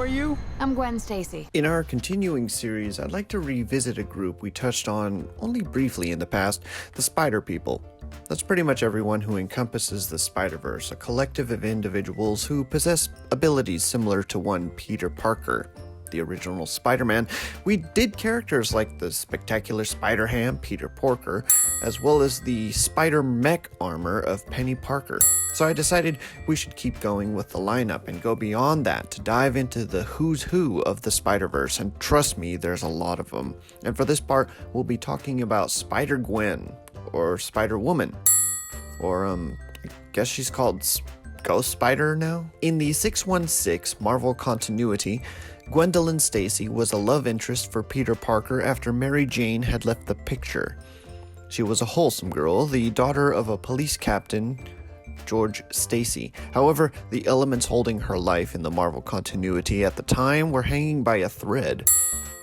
you? I'm Gwen Stacy. In our continuing series, I'd like to revisit a group we touched on only briefly in the past, the Spider People. That's pretty much everyone who encompasses the Spider-Verse, a collective of individuals who possess abilities similar to one Peter Parker, the original Spider-Man. We did characters like the spectacular Spider-Ham, Peter Porker, as well as the Spider-Mech armor of Penny Parker. So I decided we should keep going with the lineup and go beyond that to dive into the who's who of the Spider-Verse, and trust me, there's a lot of them. And for this part, we'll be talking about Spider-Gwen, or Spider-Woman, or I guess she's called Ghost Spider now? In the 616 Marvel continuity, Gwendolyn Stacy was a love interest for Peter Parker after Mary Jane had left the picture. She was a wholesome girl, the daughter of a police captain, George Stacy. However, the elements holding her life in the Marvel continuity at the time were hanging by a thread.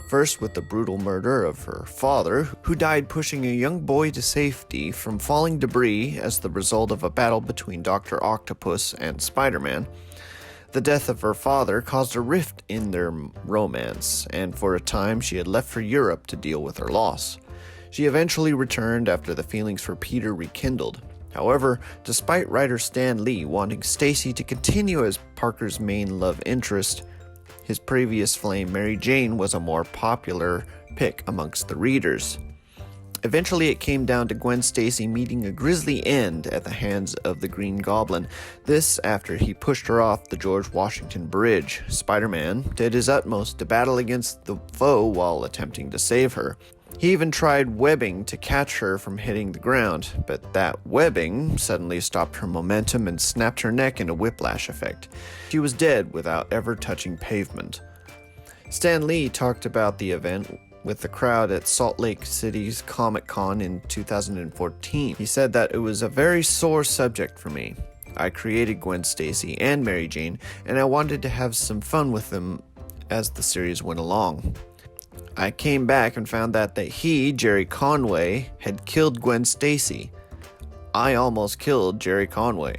First, with the brutal murder of her father, who died pushing a young boy to safety from falling debris as the result of a battle between Dr. Octopus and Spider-Man. The death of her father caused a rift in their romance, and for a time she had left for Europe to deal with her loss. She eventually returned after the feelings for Peter rekindled. However, despite writer Stan Lee wanting Stacy to continue as Parker's main love interest, his previous flame Mary Jane was a more popular pick amongst the readers. Eventually, it came down to Gwen Stacy meeting a grisly end at the hands of the Green Goblin. This after he pushed her off the George Washington Bridge. Spider-Man did his utmost to battle against the foe while attempting to save her. He even tried webbing to catch her from hitting the ground, but that webbing suddenly stopped her momentum and snapped her neck in a whiplash effect. She was dead without ever touching pavement. Stan Lee talked about the event with the crowd at Salt Lake City's Comic-Con in 2014. He said that it was a very sore subject for me. I created Gwen Stacy and Mary Jane, and I wanted to have some fun with them as the series went along. I came back and found that he, Jerry Conway, had killed Gwen Stacy. I almost killed Jerry Conway.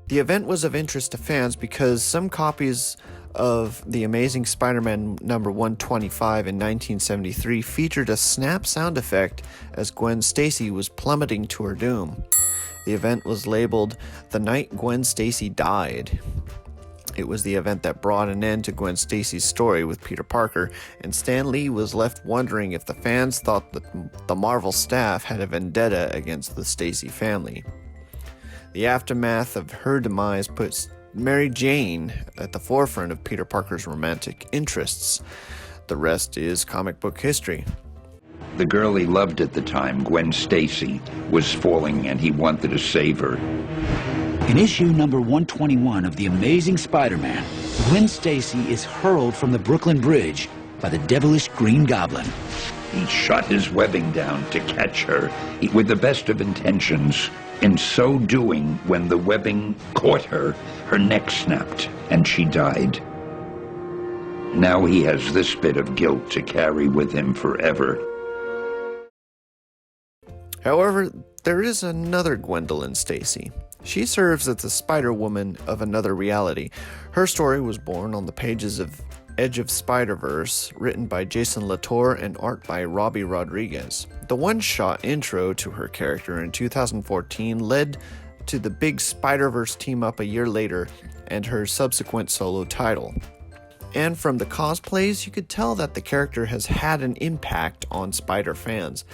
The event was of interest to fans because some copies of The Amazing Spider-Man number 125 in 1973 featured a snap sound effect as Gwen Stacy was plummeting to her doom. The event was labeled The Night Gwen Stacy Died. It was the event that brought an end to Gwen Stacy's story with Peter Parker, and Stan Lee was left wondering if the fans thought that the Marvel staff had a vendetta against the Stacy family. The aftermath of her demise puts Mary Jane at the forefront of Peter Parker's romantic interests. The rest is comic book history. The girl he loved at the time, Gwen Stacy, was falling and he wanted to save her. In issue number 121 of The Amazing Spider-Man, Gwen Stacy is hurled from the Brooklyn Bridge by the devilish Green Goblin. He shot his webbing down to catch her with the best of intentions. In so doing, when the webbing caught her, her neck snapped and she died. Now he has this bit of guilt to carry with him forever. However, there is another Gwendolyn Stacy. She serves as the Spider-Woman of another reality. Her story was born on the pages of Edge of Spider-Verse, written by Jason Latour and art by Robbie Rodriguez. The one-shot intro to her character in 2014 led to the big Spider-Verse team-up a year later and her subsequent solo title. And from the cosplays, you could tell that the character has had an impact on Spider fans,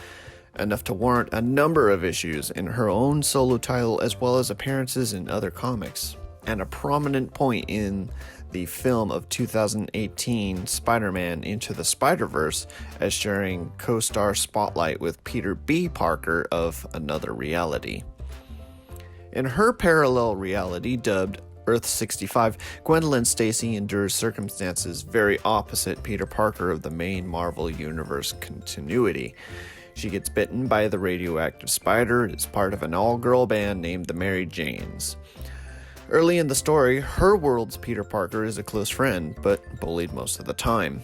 enough to warrant a number of issues in her own solo title as well as appearances in other comics, and a prominent point in the film of 2018 Spider-Man Into the Spider-Verse as sharing co-star spotlight with Peter B. Parker of Another Reality. In her parallel reality, dubbed Earth 65, Gwendolyn Stacy endures circumstances very opposite Peter Parker of the main Marvel Universe continuity. She gets bitten by the radioactive spider and is part of an all-girl band named the Mary Janes. Early in the story, her world's Peter Parker is a close friend, but bullied most of the time.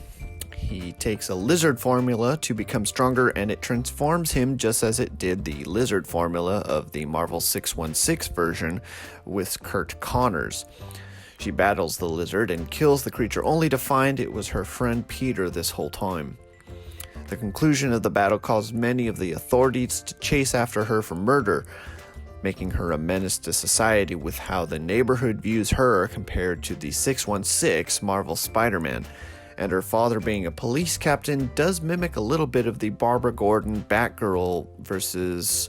He takes a lizard formula to become stronger, and it transforms him just as it did the lizard formula of the Marvel 616 version with Kurt Connors. She battles the lizard and kills the creature only to find it was her friend Peter this whole time. The conclusion of the battle caused many of the authorities to chase after her for murder, making her a menace to society with how the neighborhood views her compared to the 616 Marvel Spider-Man. And her father being a police captain does mimic a little bit of the Barbara Gordon Batgirl versus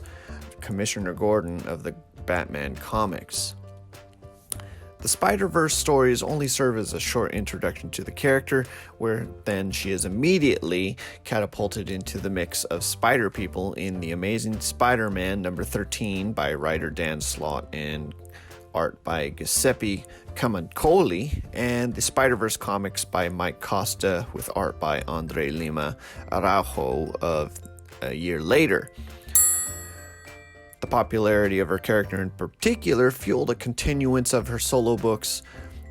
Commissioner Gordon of the Batman comics. The Spider-Verse stories only serve as a short introduction to the character, where then she is immediately catapulted into the mix of Spider People in The Amazing Spider-Man number 13 by writer Dan Slott and art by Giuseppe Camuncoli, and the Spider-Verse comics by Mike Costa with art by Andre Lima Araujo of a year later. The popularity of her character in particular fueled a continuance of her solo books,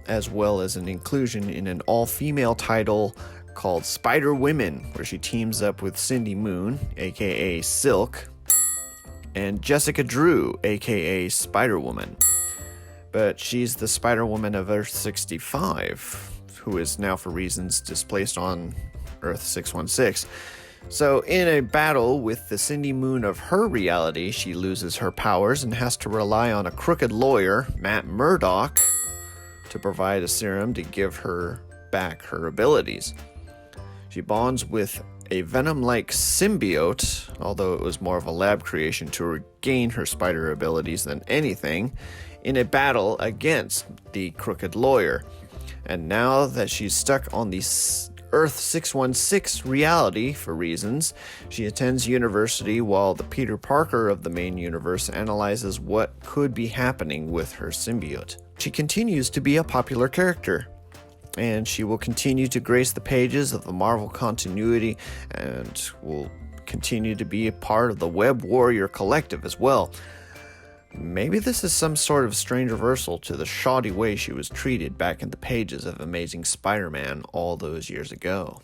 as well as an inclusion in an all-female title called Spider-Women, where she teams up with Cindy Moon, aka Silk, and Jessica Drew, aka Spider-Woman. But she's the Spider-Woman of Earth 65, who is now for reasons displaced on Earth 616. So in a battle with the Cindy Moon of her reality, she loses her powers and has to rely on a crooked lawyer, Matt Murdock, to provide a serum to give her back her abilities. She bonds with a venom-like symbiote, although it was more of a lab creation to regain her spider abilities than anything, in a battle against the crooked lawyer. And now that she's stuck on the Earth 616 reality for reasons, she attends university while the Peter Parker of the main universe analyzes what could be happening with her symbiote. She continues to be a popular character, and she will continue to grace the pages of the Marvel continuity and will continue to be a part of the Web Warrior Collective as well. Maybe this is some sort of strange reversal to the shoddy way she was treated back in the pages of Amazing Spider-Man all those years ago.